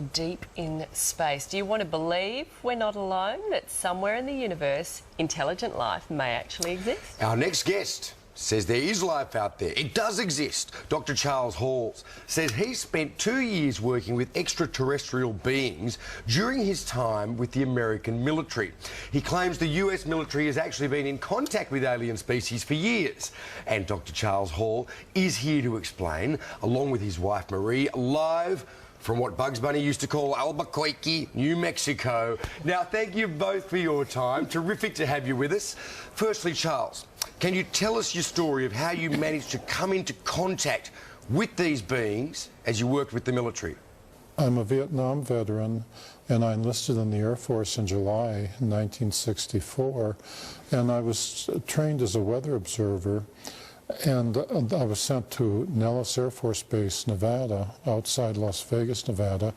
we're deep in space. Do you want to believe we're not alone, that somewhere in the universe, intelligent life may actually exist? Our next guest says there is life out there. It does exist. Dr. Charles Hall says he spent 2 years working with extraterrestrial beings during his time with the American military. He claims the US military has actually been in contact with alien species for years. And Dr. Charles Hall is here to explain, along with his wife Marie, live from what Bugs Bunny used to call Albuquerque, New Mexico. Now, thank you both for your time. Terrific to have you with us. Firstly, Charles, can you tell us your story of how you managed to come into contact with these beings as you worked with the military? I'm a Vietnam veteran, and I enlisted in the Air Force in July 1964, and I was trained as a weather observer. And I was sent to Nellis Air Force Base, Nevada, outside Las Vegas, Nevada.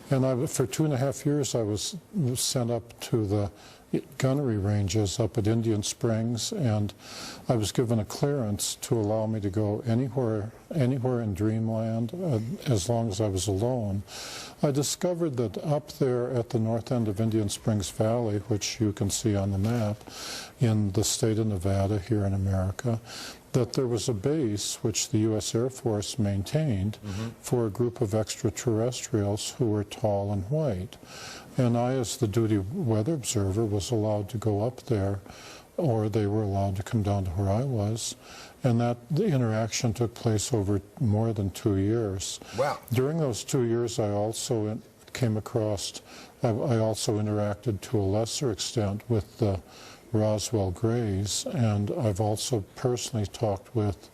And for 2.5 years, I was sent up to the gunnery ranges up at Indian Springs, and I was given a clearance to allow me to go anywhere in Dreamland, as long as I was alone. I discovered that up there at the north end of Indian Springs Valley, which you can see on the map, in the state of Nevada here in America, that there was a base which the U.S. Air Force maintained for a group of extraterrestrials who were tall and white. And I, as the duty weather observer, was allowed to go up there, or they were allowed to come down to where I was. And the interaction took place over more than 2 years. Wow. During those 2 years, I also came across, I also interacted to a lesser extent with the Roswell Greys, and I've also personally talked with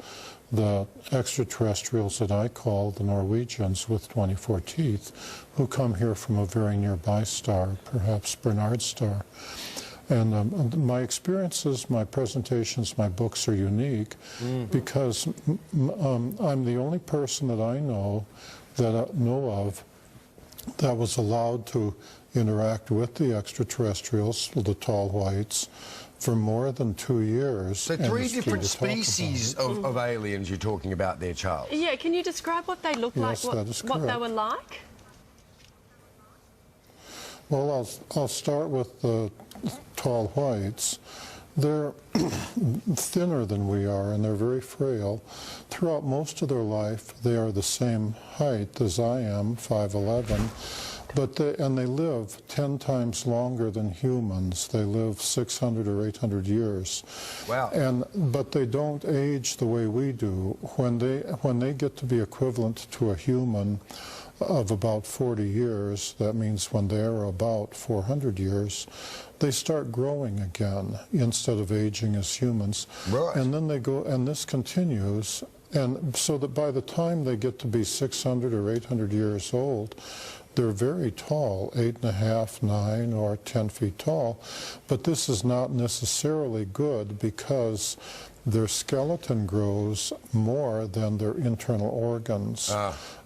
the extraterrestrials that I call the Norwegians with 24 teeth, who come here from a very nearby star, perhaps Bernard star. And my experiences, my presentations, my books are unique because I'm the only person that I know of that was allowed to interact with the extraterrestrials, the tall whites, for more than 2 years. So 3 different species of aliens you're talking about there, Charles. Yeah, can you describe what they look like, that is what they correct. were like? Well, I'll start with the tall whites. They're thinner than we are, and they're very frail. Throughout most of their life, they are the same height as I am, 5'11", and they live 10 times longer than humans. They live 600 or 800 years. Wow. But they don't age the way we do. When they get to be equivalent to a human of about 40 years, that means when they're about 400 years, they start growing again instead of aging as humans. Right. And then they go, and this continues, and so that by the time they get to be 600 or 800 years old, they're very tall, 8.5, 9, or 10 feet tall. But this is not necessarily good because their skeleton grows more than their internal organs.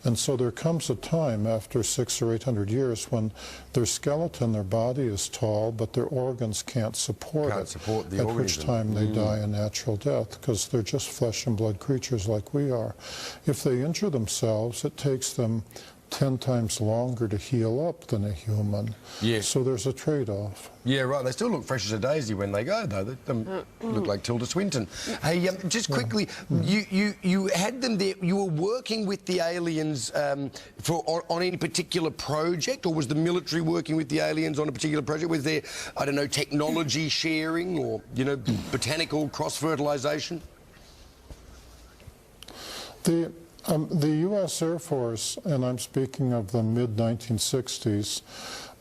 And so there comes a time after 600 or 800 years when their skeleton, their body is tall, but their organs can't support it. At which time they die a natural death, because they're just flesh and blood creatures like we are. If they injure themselves, it takes them 10 times longer to heal up than a human. Yeah. So there's a trade-off. Yeah, right. They still look fresh as a daisy when they go, though. They look like Tilda Swinton. Hey, just quickly, you had them there. You were working with the aliens on any particular project, or was the military working with the aliens on a particular project? Was there, I don't know, technology sharing or, you know, botanical cross-fertilization? The U.S. Air Force, and I'm speaking of the mid-1960s,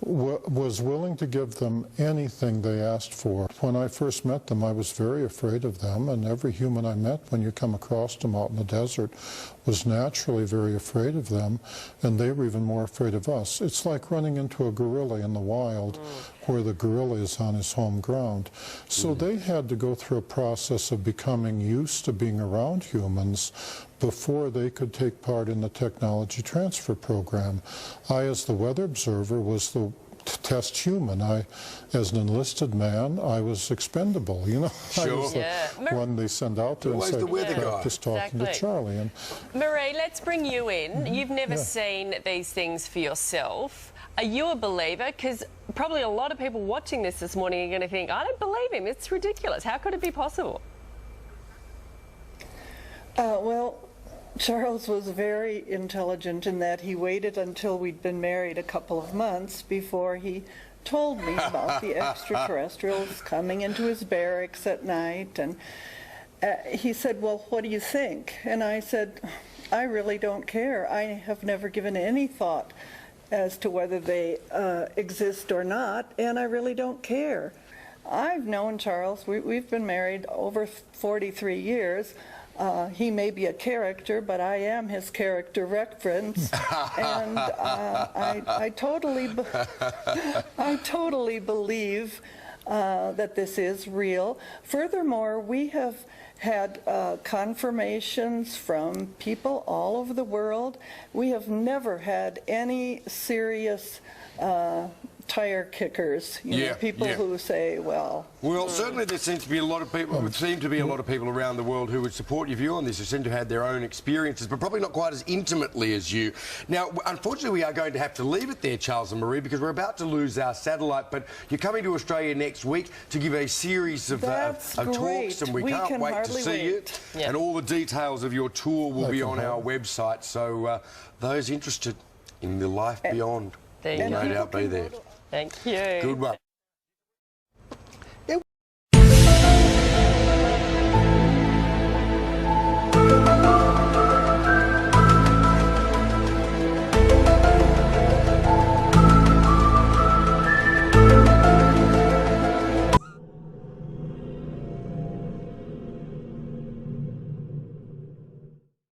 was willing to give them anything they asked for. When I first met them, I was very afraid of them, and every human I met, when you come across them out in the desert, was naturally very afraid of them, and they were even more afraid of us. It's like running into a gorilla in the wild, where the gorilla is on his home ground. So they had to go through a process of becoming used to being around humans before they could take part in the technology transfer program. I, as the weather observer, was the test human. As an enlisted man, I was expendable, you know. Sure. I was one they send out there and say, practice talking to Charlie. And Marie, let's bring you in. You've never seen these things for yourself. Are you a believer? Because probably a lot of people watching this morning are going to think, I don't believe him. It's ridiculous. How could it be possible? Well, Charles was very intelligent in that he waited until we'd been married a couple of months before he told me about the extraterrestrials coming into his barracks at night. And he said, well, what do you think? And I said, I really don't care. I have never given any thought as to whether they exist or not, and I really don't care. I've known Charles. We've been married over 43 years. He may be a character, but I am his character reference, and I totally believe that this is real. Furthermore, we have had confirmations from people all over the world. We have never had any serious tire kickers, you know, people who say, well... Well, certainly there seems to be a lot of people, around the world who would support your view on this, who seem to have had their own experiences, but probably not quite as intimately as you. Now, unfortunately, we are going to have to leave it there, Charles and Marie, because we're about to lose our satellite, but you're coming to Australia next week to give a series of talks, and we can't wait to see you. Yep. And all the details of your tour will be on our website, so those interested in the life beyond will no doubt be there. Thank you. Good one.